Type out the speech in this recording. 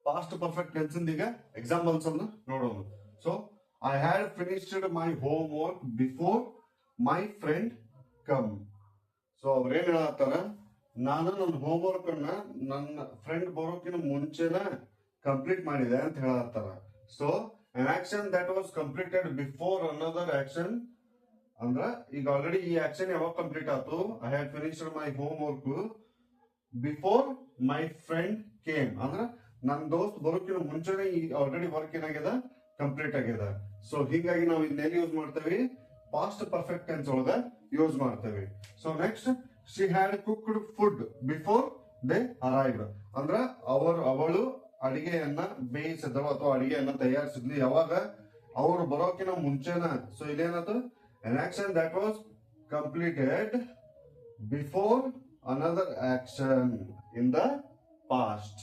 Past perfect tense ಈಗ examples ಅನ್ನು ನೋಡೋಣ. So I had finished my homework before my friend come. So ಅವ್ರೇನ್ ಹೇಳತ್ತಾರ, ನಾನು ನನ್ನ ಹೋಮ್ ವರ್ಕ್ ಅನ್ನ ನನ್ನ ಫ್ರೆಂಡ್ ಬರೋಕಿನ ಮುಂಚೆನ ಕಂಪ್ಲೀಟ್ ಮಾಡಿದೆ ಅಂತ ಹೇಳತ್ತಾರ. So an action that was completed before another action ಅಂದ್ರ ಈಗ ಆಲ್ರೆಡಿ ಈ ಆಕ್ಷನ್ ಯಾವಾಗ ಕಂಪ್ಲೀಟ್ ಆಯ್ತು, I had finished my homework before my friend came ಅಂದ್ರ ನನ್ ದೋಸ್ತ್ ಬರೋಕಿನ ಮುಂಚೆನೆ ಈ ಆಲ್ರೆಡಿ ವರ್ಕ್ ಏನಾಗ್ಯದ, ಕಂಪ್ಲೀಟ್ ಆಗ್ಯದ. ಸೊ ಹೀಗಾಗಿ ನಾವು ಇದನ್ನೆಲ್ಲಿ ಯೂಸ್ ಮಾಡ್ತೇವೆ, ಪಾಸ್ಟ್ ಪರ್ಫೆಕ್ಟ್ ಟೆನ್ಸ್ ಒಳಗ ಯೂಸ್ ಮಾಡ್ತೇವೆ. So next, she had cooked food before they arrived ಅಂದ್ರ ಅವಳು ಅಡಿಗೆಯನ್ನ ಬೇಯಿಸಿದಳು ಅಥವಾ ಅಡಿಗೆಯನ್ನ ತಯಾರಿಸಿದ್ಲು ಯಾವಾಗ, ಅವರು ಬರೋಕಿನ ಮುಂಚೆನ. ಸೊ ಇಲ್ಲೇನದು, an action that was completed before another action in the past.